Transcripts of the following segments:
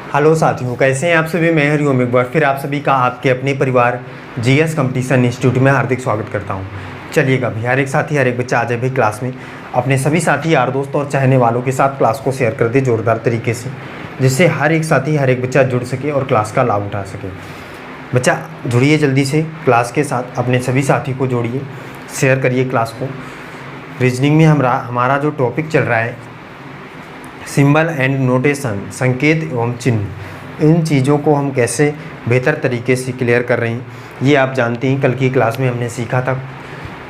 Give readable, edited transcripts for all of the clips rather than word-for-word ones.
Hello साथियों, कैसे हैं आप सभी। मैं हरिओम एक बार फिर आप सभी का आपके अपने परिवार जीएस कंपटीशन इंस्टीट्यूट में हार्दिक स्वागत करता हूं। चलिएगा भाई, हर एक साथी हर एक बच्चा आ जाए भाई क्लास में, अपने सभी साथी यार दोस्त और चाहने वालों के साथ क्लास को शेयर कर दे ज़ोरदार तरीके से, जिससे हर एक साथी हर एक बच्चा जुड़ सके और क्लास का लाभ उठा सके। बच्चा जुड़िए जल्दी से क्लास के साथ, अपने सभी साथी को जोड़िए, शेयर करिए क्लास को। रीजनिंग में हमारा जो टॉपिक चल रहा है सिंबल एंड नोटेशन, संकेत एवं चिन्ह, इन चीज़ों को हम कैसे बेहतर तरीके से क्लियर कर रहे हैं ये आप जानते हैं। कल की क्लास में हमने सीखा था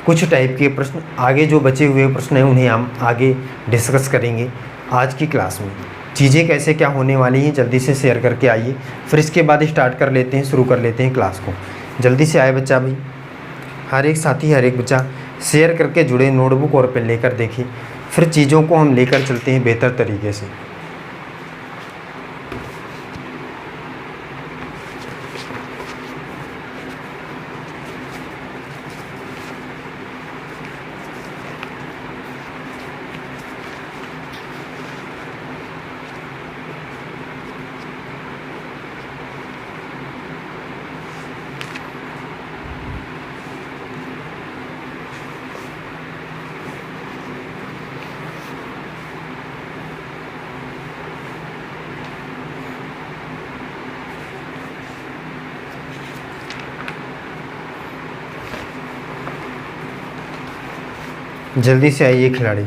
कुछ टाइप के प्रश्न, आगे जो बचे हुए प्रश्न हैं उन्हें हम आगे डिस्कस करेंगे आज की क्लास में। चीज़ें कैसे क्या होने वाली हैं जल्दी से शेयर करके आइए, फिर इसके बाद स्टार्ट कर लेते हैं, शुरू कर लेते हैं क्लास को। जल्दी से आए बच्चा भाई, हर एक साथी हर एक बच्चा शेयर करके जुड़े, नोटबुक और पेन लेकर देखिए, फिर चीज़ों को हम लेकर चलते हैं बेहतर तरीके से। जल्दी से आइए खिलाड़ी।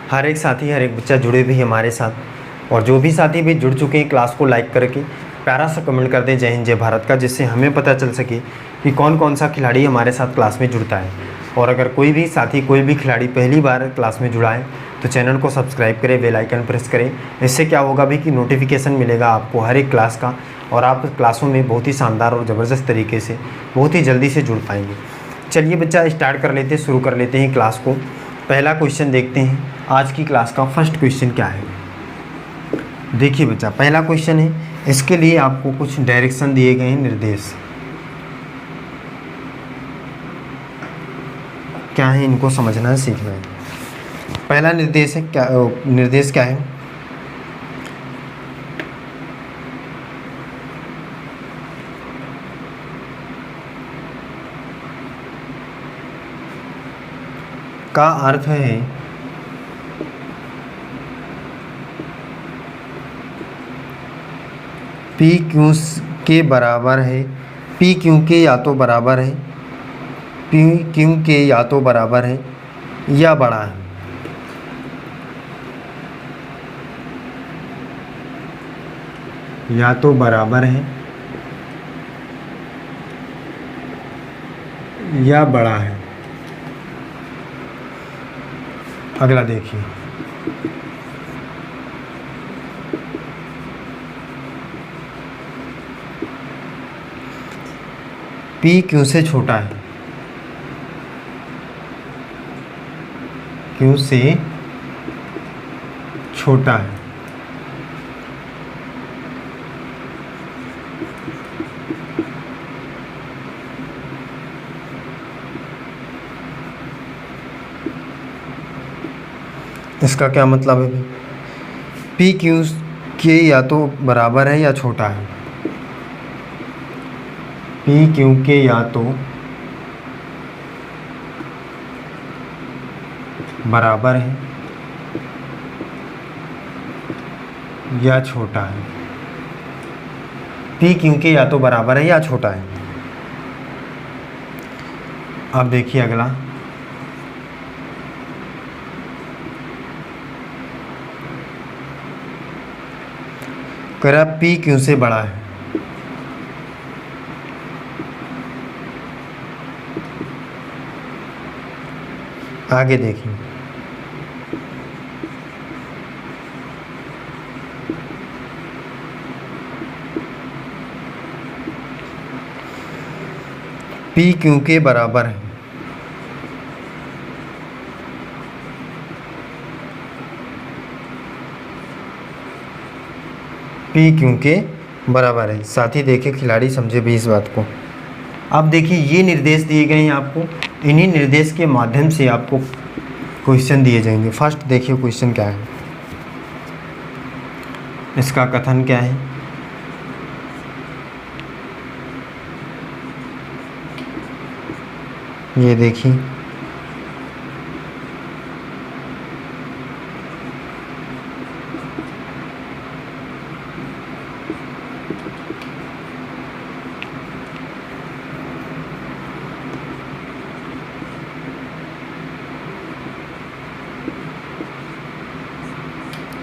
हर एक साथी हर एक बच्चा जुड़े भी हमारे साथ, और जो भी साथी भी जुड़ चुके हैं क्लास को लाइक करके प्यारा सा कमेंट कर दें जय हिंद जय भारत का, जिससे हमें पता चल सके कि कौन कौन सा खिलाड़ी हमारे साथ क्लास में जुड़ता है। और अगर कोई भी साथी कोई भी खिलाड़ी पहली बार क्लास में जुड़ा है तो चैनल को सब्सक्राइब करें, बेल आइकन प्रेस करें। इससे क्या होगा भी कि नोटिफिकेशन मिलेगा आपको हर एक क्लास का, और आप क्लासों में बहुत ही शानदार और ज़बरदस्त तरीके से बहुत ही जल्दी से जुड़ पाएंगे। चलिए बच्चा स्टार्ट कर लेते हैं, शुरू कर लेते हैं क्लास को। पहला क्वेश्चन देखते हैं आज की क्लास का। फर्स्ट क्वेश्चन क्या है, देखिए बच्चा पहला क्वेश्चन है, इसके लिए आपको कुछ डायरेक्शन दिए गए हैं, निर्देश क्या है इनको समझना है, सीखना है। पहला निर्देश है क्या, निर्देश क्या है, का अर्थ है पी क्यू के बराबर है, पी क्यू के या तो बराबर है, पी क्यू के या तो बराबर है या बड़ा है। या तो बराबर है या बड़ा है। अगला देखिए, पी क्यू से छोटा है, क्यू से छोटा है। इसका क्या मतलब है, पी क्यू के या तो बराबर है या छोटा है, पी क्यू के या तो बराबर है या छोटा है, पी क्यू के या तो बराबर है या छोटा है। अब देखिए अगला, कह रहा पी क्यू से बड़ा है, आगे देखिए, पी क्यू के बराबर है, पी क्यू के बराबर है। साथ ही देखिए खिलाड़ी समझे भी इस बात को। अब देखिए ये निर्देश दिए गए हैं आपको, इन्हीं निर्देश के माध्यम से आपको क्वेश्चन दिए जाएंगे। फर्स्ट देखिए क्वेश्चन क्या है, इसका कथन क्या है। ये देखिए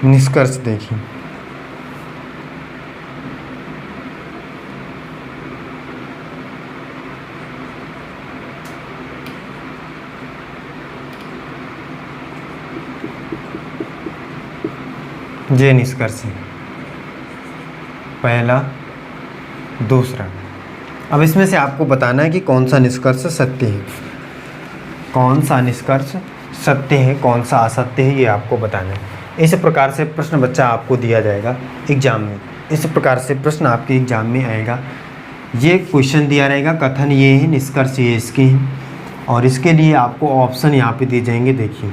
निष्कर्ष देखिए। ये निष्कर्ष है पहला, दूसरा। अब इसमें से आपको बताना है कि कौन सा निष्कर्ष सत्य है, कौन सा निष्कर्ष सत्य है, कौन सा असत्य है, ये आपको बताना है। इस प्रकार से प्रश्न बच्चा आपको दिया जाएगा एग्जाम में, इस प्रकार से प्रश्न आपके एग्जाम में आएगा। ये क्वेश्चन दिया रहेगा, कथन ये है, निष्कर्ष ये इसके हैं, और इसके लिए आपको ऑप्शन यहाँ पे दिए जाएंगे। देखिए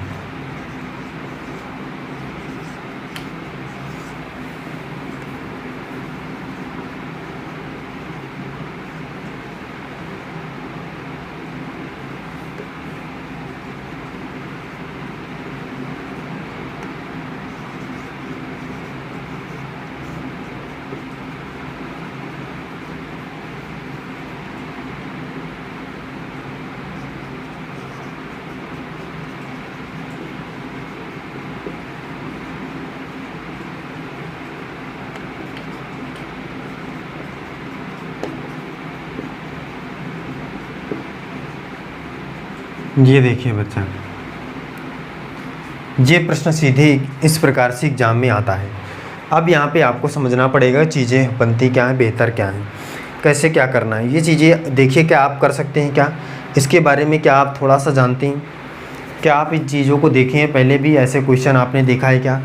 ये देखिए बच्चा, ये प्रश्न सीधे इस प्रकार से एग्जाम में आता है। अब यहाँ पे आपको समझना पड़ेगा चीज़ें बनती क्या हैं, बेहतर क्या हैं, कैसे क्या करना है। ये चीज़ें देखिए, क्या आप कर सकते हैं, क्या इसके बारे में क्या आप थोड़ा सा जानते हैं, क्या आप इन चीज़ों को देखे हैं पहले भी, ऐसे क्वेश्चन आपने देखा है क्या?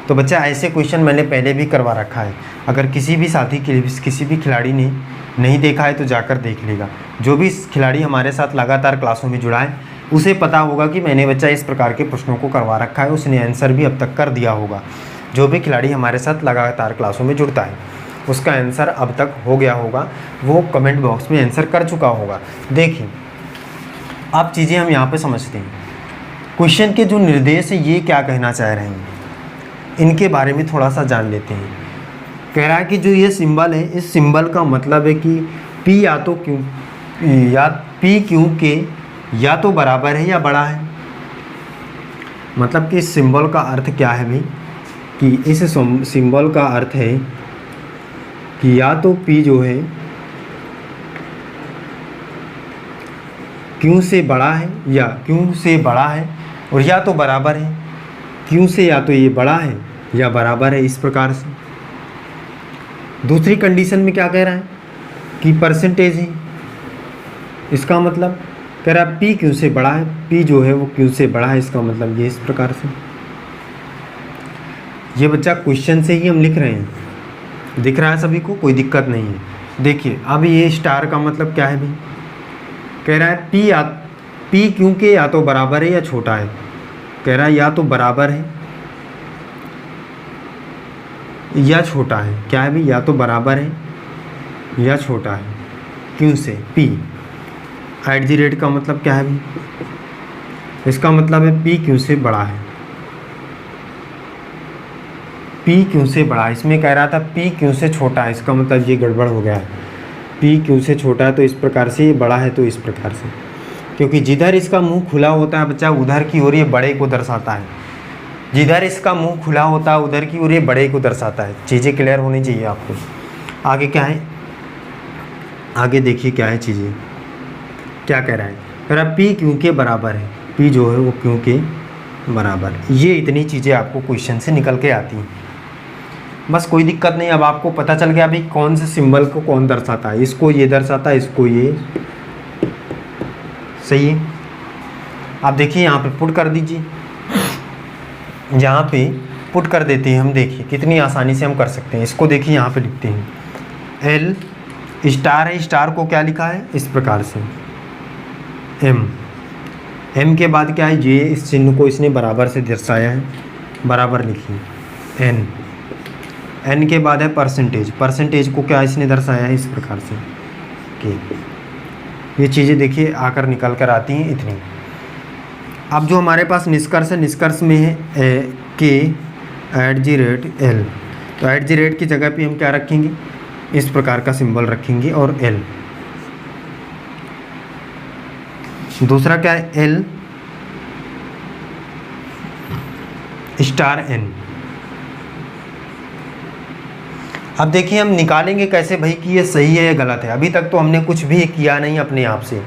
तो बच्चा ऐसे क्वेश्चन मैंने पहले भी करवा रखा है। अगर किसी भी साथी के किसी भी खिलाड़ी ने नहीं देखा है तो जाकर देख लेगा। जो भी खिलाड़ी हमारे साथ लगातार क्लासों में जुड़ा है उसे पता होगा कि मैंने बच्चा इस प्रकार के प्रश्नों को करवा रखा है, उसने आंसर भी अब तक कर दिया होगा। जो भी खिलाड़ी हमारे साथ लगातार क्लासों में जुड़ता है उसका आंसर अब तक हो गया होगा, वो कमेंट बॉक्स में आंसर कर चुका होगा। देखिए आप चीज़ें हम यहाँ पे समझते हैं, क्वेश्चन के जो निर्देश है ये क्या कहना चाह रहे हैं, इनके बारे में थोड़ा सा जान लेते हैं। कह रहा है कि जो ये सिंबल है, इस सिंबल का मतलब है कि P या तो क्यों या P क्यों के या तो बराबर है या बड़ा है। मतलब कि इस सिंबल का अर्थ क्या है भाई, कि इस सिंबल का अर्थ है कि या तो P जो है Q से बड़ा है या Q से बड़ा है, और या तो बराबर है Q से, या तो ये बड़ा है या बराबर है, इस प्रकार से। दूसरी कंडीशन में क्या कह रहा है कि परसेंटेज है, इसका मतलब कह रहा है P Q से बड़ा है, P जो है वो Q से बड़ा है, इसका मतलब ये इस प्रकार से। ये बच्चा क्वेश्चन से ही हम लिख रहे हैं, दिख रहा है सभी को, कोई दिक्कत नहीं है। देखिए अब ये स्टार का मतलब क्या है भाई, कह रहा है P Q के या तो बराबर है या छोटा है। कह रहा है या तो बराबर है या छोटा है। क्या है भाई, या तो बराबर है या छोटा है Q से P। @ का मतलब क्या है भाई, इसका मतलब है P Q से बड़ा है, P Q से बड़ा। इसमें कह रहा था P Q से छोटा है, इसका मतलब ये गड़बड़ हो गया है। P Q से छोटा है तो इस प्रकार से, ये बड़ा है तो इस प्रकार से, क्योंकि जिधर इसका मुंह खुला होता है बच्चा उधर की ओर ये बड़े को दर्शाता है। जिधर इसका मुंह खुला होता है उधर की ओर ये बड़े को दर्शाता है। चीज़ें क्लियर होनी चाहिए आपको। आगे क्या है, आगे देखिए क्या है चीज़ें, क्या कह रहा है, कह रहा है P Q के बराबर है, P जो है वो Q के बराबर है। ये इतनी चीज़ें आपको क्वेश्चन से निकल के आती हैं, बस कोई दिक्कत नहीं। अब आपको पता चल गया अभी कौन से सिंबल को कौन दर्शाता है, इसको ये दर्शाता है, इसको ये, सही है। आप देखिए यहाँ पे पुट कर दीजिए, यहाँ पे पुट कर देते हैं हम। देखिए कितनी आसानी से हम कर सकते हैं इसको। देखिए यहाँ पे लिखते हैं एल स्टार है, स्टार को क्या लिखा है इस प्रकार से एम, एम के बाद क्या है ये, इस चिन्ह को इसने बराबर से दर्शाया है, बराबर लिखी एन, एन के बाद है परसेंटेज, परसेंटेज को क्या इसने दर्शाया है इस प्रकार से के। ये चीज़ें देखिए आकर निकल कर आती हैं इतनी। अब जो हमारे पास निष्कर्ष है, निष्कर्ष में है के @एल, तो @ की जगह पे हम क्या रखेंगे, इस प्रकार का सिंबल रखेंगे और एल। दूसरा क्या है एल स्टार एन। अब देखिए हम निकालेंगे कैसे भाई कि ये सही है या गलत है। अभी तक तो हमने कुछ भी किया नहीं अपने आप से,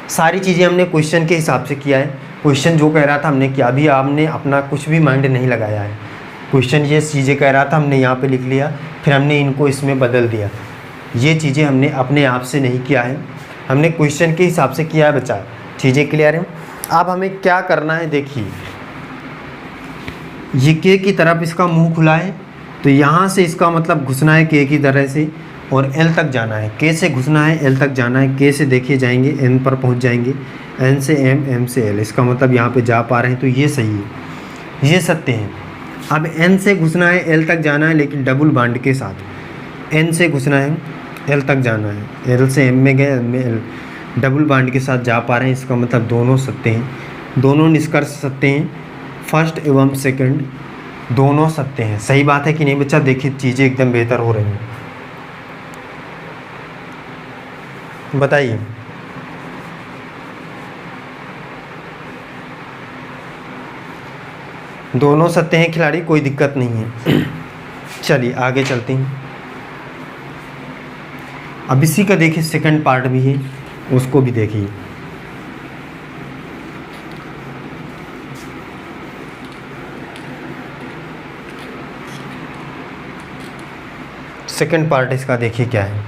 सारी चीज़ें हमने क्वेश्चन के हिसाब से किया है, क्वेश्चन जो कह रहा था हमने किया, अभी आपने अपना कुछ भी माइंड नहीं लगाया है। क्वेश्चन ये चीज़ें कह रहा था हमने यहाँ पे लिख लिया, फिर हमने इनको इसमें बदल दिया। ये चीज़ें हमने अपने आप से नहीं किया है, हमने क्वेश्चन के हिसाब से किया है बच्चा। चीज़ें क्लियर हैं। अब हमें क्या करना है, देखिए ये के की तरफ इसका मुंह खुला है, तो यहाँ से इसका मतलब घुसना है के की तरह से और एल तक जाना है, के से घुसना है एल तक जाना है, के से देखिए जाएंगे एन पर पहुँच जाएंगे, एन से एम, एम से एल, इसका मतलब यहाँ पे जा पा रहे हैं, तो ये सही है, ये सत्य है। अब एन से घुसना है एल तक जाना है, लेकिन डबल बांड के साथ, एन से घुसना है एल तक जाना है, एल से एम में गए, एम में एल, डबल बांड के साथ जा पा रहे हैं, इसका मतलब दोनों सत्य हैं, दोनों निष्कर्ष सत्य हैं, फर्स्ट एवं सेकंड दोनों सत्य हैं। सही बात है कि नहीं बच्चा? देखिए चीज़ें एकदम बेहतर हो रही हैं, बताइए। दोनों सत्य हैं खिलाड़ी, कोई दिक्कत नहीं है। चलिए आगे चलते हैं। अब इसी का देखिए सेकंड पार्ट भी है, उसको भी देखिए। सेकंड पार्ट इसका देखिए क्या है।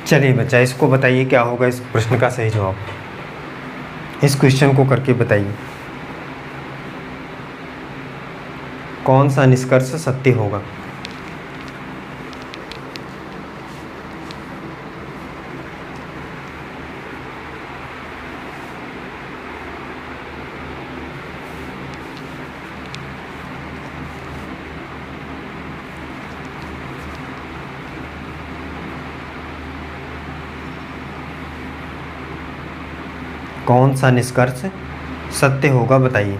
चलिए बच्चा, इसको बताइए क्या होगा इस प्रश्न का सही जवाब, इस क्वेश्चन को करके बताइए कौन सा निष्कर्ष सत्य होगा। कौन सा निष्कर्ष सत्य होगा बताइए।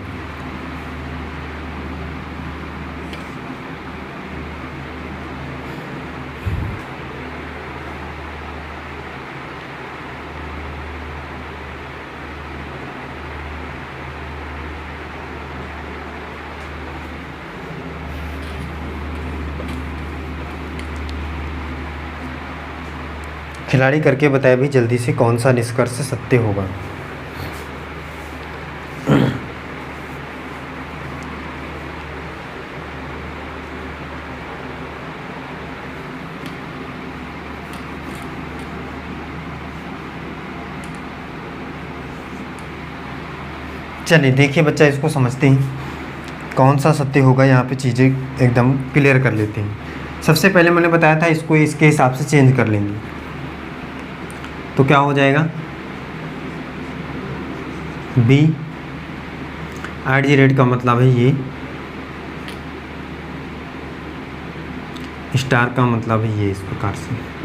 खिलाड़ी करके बताए भी जल्दी से कौन सा निष्कर्ष सत्य होगा। चलिए देखिए बच्चा, इसको समझते हैं कौन सा सत्य होगा। यहाँ पे चीज़ें एकदम क्लियर कर लेते हैं। सबसे पहले मैंने बताया था इसको इसके हिसाब से चेंज कर लेंगे, तो क्या हो जाएगा, बी @, का मतलब है ये, स्टार का मतलब है ये इस प्रकार से।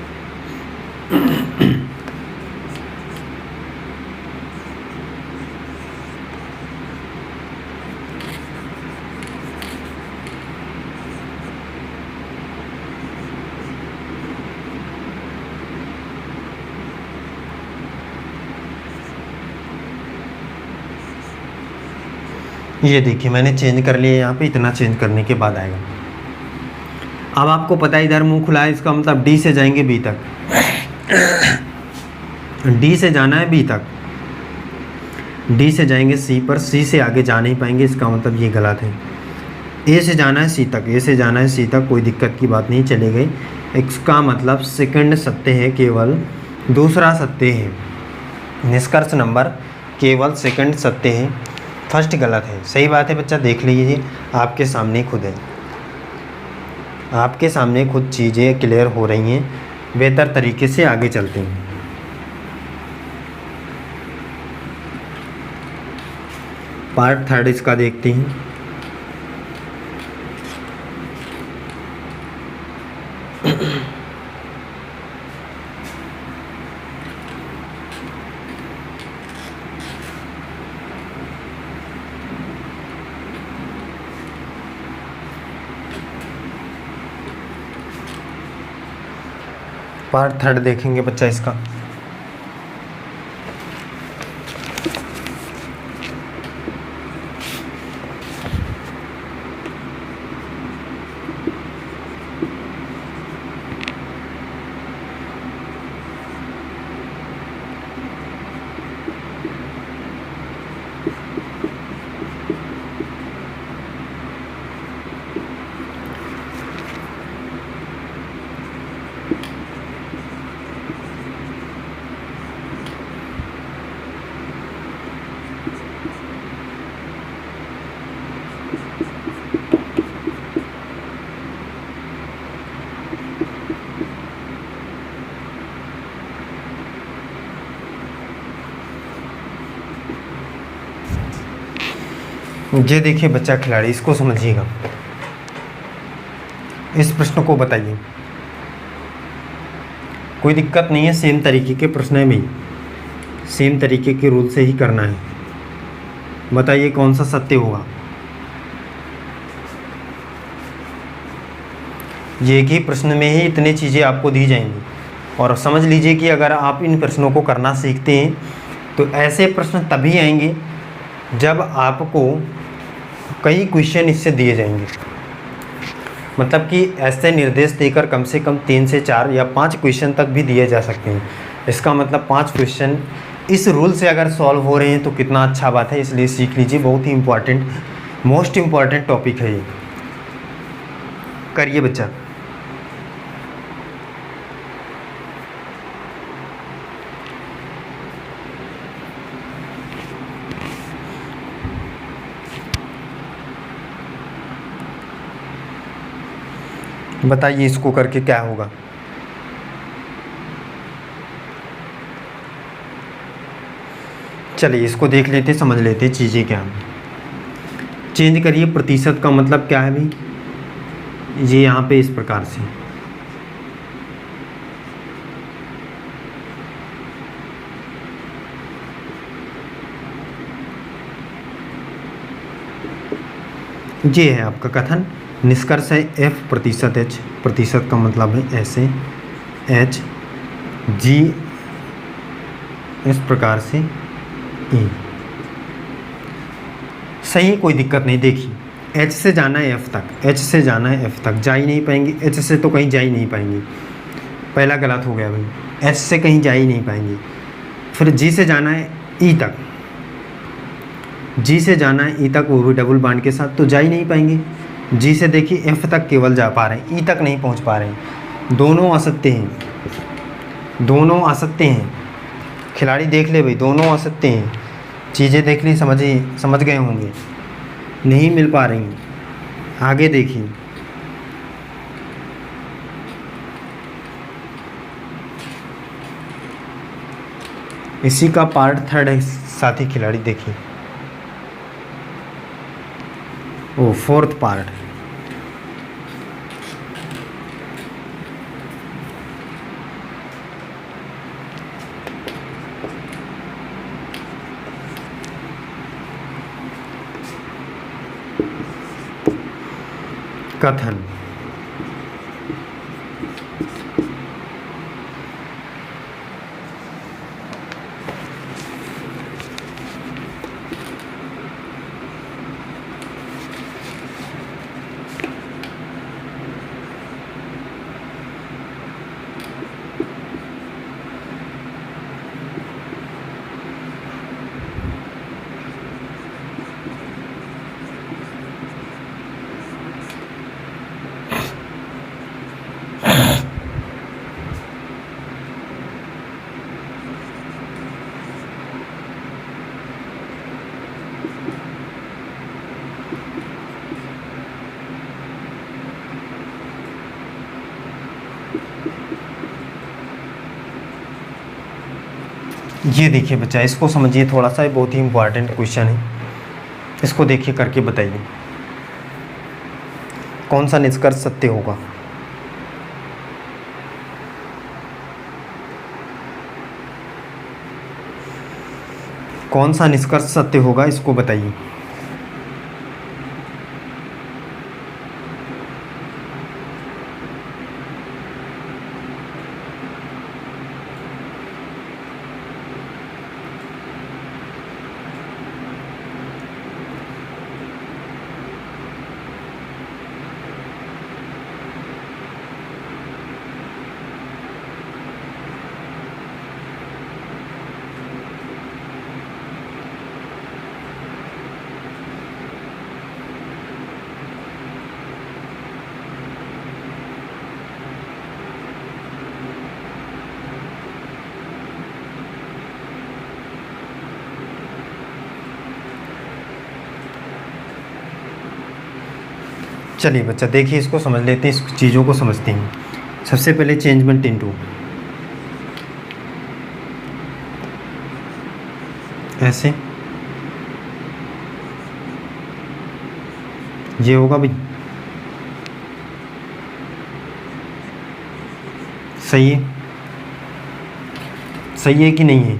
ये देखिए मैंने चेंज कर लिया यहाँ पे, इतना चेंज करने के बाद आएगा। अब आपको पता है इधर मुंह खुला है, इसका मतलब डी से जाएंगे बी तक, डी से जाना है बी तक, डी से जाएंगे सी पर, सी से आगे जा नहीं पाएंगे, इसका मतलब ये गलत है। ए से जाना है सी तक, ए से जाना है सी तक, कोई दिक्कत की बात नहीं, चले गई। इसका मतलब सेकंड सत्य है, केवल दूसरा सत्य है। निष्कर्ष नंबर केवल सेकंड सत्य है, फर्स्ट गलत है। सही बात है बच्चा, देख लीजिए आपके सामने खुद है, आपके सामने खुद चीज़ें क्लियर हो रही हैं। बेहतर तरीके से आगे चलते हैं। पार्ट थर्ड इसका देखते हैं। पार्ट थर्ड देखेंगे बच्चा इसका। ये देखिए बच्चा खिलाड़ी, इसको समझिएगा, इस प्रश्न को बताइए। कोई दिक्कत नहीं है, सेम तरीके के प्रश्न है भाई, सेम तरीके के रूल से ही करना है। बताइए कौन सा सत्य होगा। ये एक ही प्रश्न में ही इतनी चीज़ें आपको दी जाएंगी, और समझ लीजिए कि अगर आप इन प्रश्नों को करना सीखते हैं तो ऐसे प्रश्न तभी आएंगे जब आपको कई क्वेश्चन इससे दिए जाएंगे। मतलब कि ऐसे निर्देश देकर कम से कम 3 से 4 या 5 क्वेश्चन तक भी दिए जा सकते हैं। इसका मतलब 5 क्वेश्चन इस रूल से अगर सॉल्व हो रहे हैं तो कितना अच्छा बात है, इसलिए सीख लीजिए। बहुत ही इम्पॉर्टेंट, मोस्ट इम्पॉर्टेंट टॉपिक है ये। करिए बच्चा। बताइए इसको करके क्या होगा। चलिए इसको देख लेते, समझ लेते चीज़ें क्या हैं। चेंज करिए, प्रतिशत का मतलब क्या है भाई, ये यहाँ पे इस प्रकार से, ये है आपका कथन। निष्कर्ष है F प्रतिशत H, प्रतिशत का मतलब है ऐसे H G इस प्रकार से E। सही, कोई दिक्कत नहीं। देखिए H से जाना है F तक, H से जाना है F तक, जा ही नहीं पाएंगे। H से तो कहीं जा ही नहीं पाएंगे, पहला गलत हो गया भाई, H से कहीं जा ही नहीं पाएंगे। फिर G से जाना है E तक, G से जाना है E तक, वो भी डबल बांड के साथ, तो जा ही नहीं पाएंगे। G से देखिए F तक केवल जा पा रहे हैं, E तक नहीं पहुंच पा रहे हैं। दोनों असत्य हैं, दोनों असत्य हैं। खिलाड़ी देख ले भाई, दोनों असत्य हैं। चीज़ें देख ली, समझ गए होंगे। नहीं मिल पा रही हैं। आगे देखिए, इसी का पार्ट थर्ड है साथी खिलाड़ी। देखिए ओ फोर्थ पार्ट, कथन। ये देखिए बच्चा, इसको समझिए थोड़ा सा, बहुत ही इम्पोर्टेंट क्वेश्चन है। इसको देखिए करके बताइए कौन सा निष्कर्ष सत्य होगा। कौन सा निष्कर्ष सत्य होगा, इसको बताइए। चलिए बच्चा देखिए, इसको समझ लेते हैं, इस चीज़ों को समझते हैं। सबसे पहले चेंजमेंट इनटू, ऐसे ये होगा भाई, सही है, सही है कि नहीं है,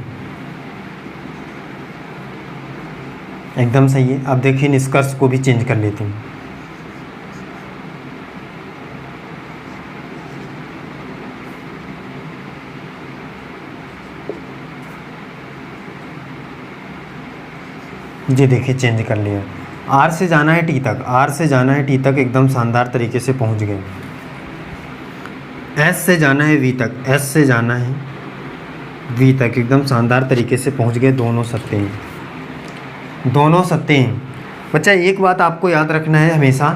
एकदम सही है। अब देखिए निष्कर्ष को भी चेंज कर लेते हैं। ये देखिए चेंज कर लिया। आर से जाना है टी तक, आर से जाना है टी तक, एकदम शानदार तरीके से पहुंच गए। एस से जाना है वी तक, एस से जाना है वी तक, एकदम शानदार तरीके से पहुंच गए। दोनों सत्य हैं, दोनों सत्य हैं। बच्चा एक बात आपको याद रखना है हमेशा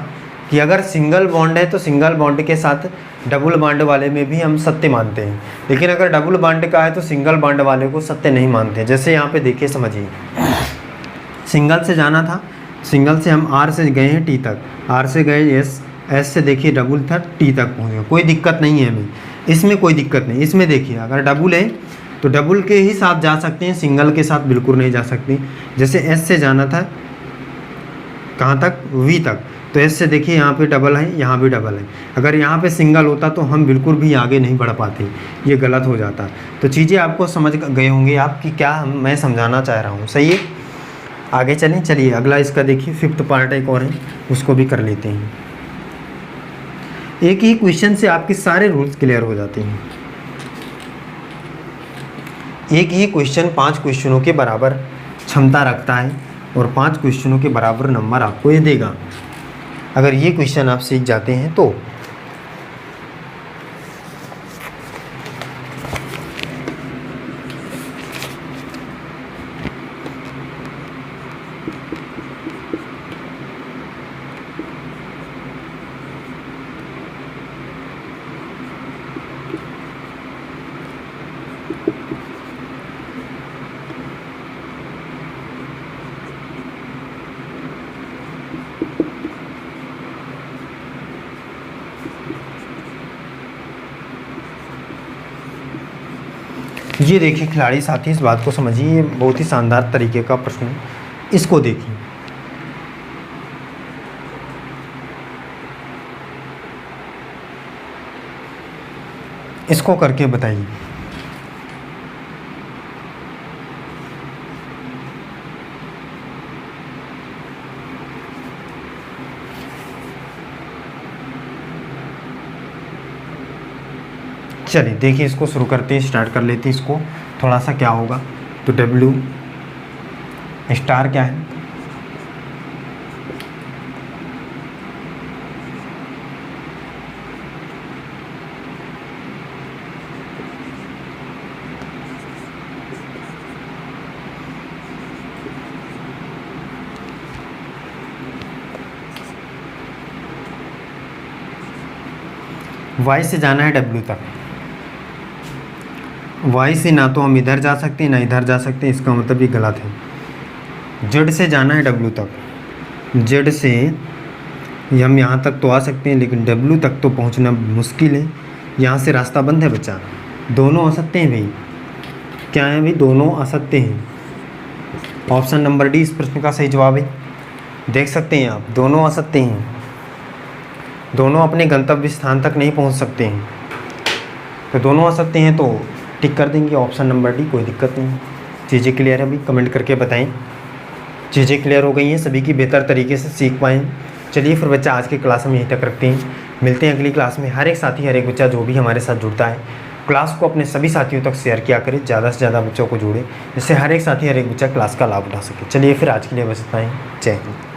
कि अगर सिंगल बॉन्ड है तो सिंगल बॉन्ड के साथ डबल बॉन्ड वाले में भी हम सत्य मानते हैं, लेकिन अगर डबल बॉन्ड का है तो सिंगल बॉन्ड वाले को सत्य नहीं मानते। जैसे यहाँ पे देखिए समझिए, सिंगल से जाना था, सिंगल से हम आर से गए हैं टी तक, आर से गए एस, एस से देखिए डबल था टी तक पहुँच गए, कोई दिक्कत नहीं है हमें, इसमें कोई दिक्कत नहीं। इसमें देखिए अगर डबल है तो डबल के ही साथ जा सकते हैं, सिंगल के साथ बिल्कुल नहीं जा सकते। जैसे एस से जाना था कहाँ तक, वी तक, तो एस से देखिए यहाँ पे डबल है, यहाँ भी डबल है। अगर यहाँ पे सिंगल होता तो हम बिल्कुल भी आगे नहीं बढ़ पाते, ये गलत हो जाता। तो चीज़ें आपको समझ गए होंगे आप कि क्या मैं समझाना चाह रहा हूँ, सही है। आगे चलें, चलिए अगला इसका देखिए, फिफ्थ पार्ट एक और है, उसको भी कर लेते हैं। एक ही क्वेश्चन से आपके सारे रूल्स क्लियर हो जाते हैं। एक ही क्वेश्चन 5 क्वेश्चनों के बराबर क्षमता रखता है और 5 क्वेश्चनों के बराबर नंबर आपको ये देगा, अगर ये क्वेश्चन आप सीख जाते हैं तो। ये देखिए खिलाड़ी साथी, इस बात को समझिए, ये बहुत ही शानदार तरीके का प्रश्न है, इसको देखिए। इसको करके बताइए। चलिए देखिए, इसको शुरू करते हैं, स्टार्ट कर लेते हैं इसको। थोड़ा सा क्या होगा, तो डब्ल्यू स्टार क्या है, वाई से जाना है डब्ल्यू तक। वाई से ना तो हम इधर जा सकते हैं ना इधर जा सकते हैं, इसका मतलब ये गलत है। जेड से जाना है डब्ल्यू तक। जेड से हम यहाँ तक तो आ सकते हैं, लेकिन डब्ल्यू तक तो पहुँचना मुश्किल है। यहाँ से रास्ता बंद है बच्चा, दोनों आ सकते हैं भाई। क्या है भाई, दोनों आ सकते हैं। ऑप्शन नंबर डी इस प्रश्न का सही जवाब है। देख सकते हैं आप, दोनों आ सकते हैं, दोनों अपने गंतव्य स्थान तक नहीं पहुंच सकते हैं, तो दोनों आ सकते हैं, तो टिक कर देंगे ऑप्शन नंबर डी, कोई दिक्कत नहीं। चीज़ें क्लियर है भाई, कमेंट करके बताएं चीज़ें क्लियर हो गई हैं, सभी की बेहतर तरीके से सीख पाएँ। चलिए फिर बच्चा, आज की क्लास हम यहीं तक रखते हैं, मिलते हैं अगली क्लास में। हर एक साथी, हर एक बच्चा जो भी हमारे साथ जुड़ता है, क्लास को अपने सभी साथियों तक शेयर किया करें, ज़्यादा से ज़्यादा बच्चों को जोड़े, जिससे हर एक साथी, हर एक बच्चा क्लास का लाभ उठा सके। चलिए फिर आज के लिए बस इतना ही। जय हिंद।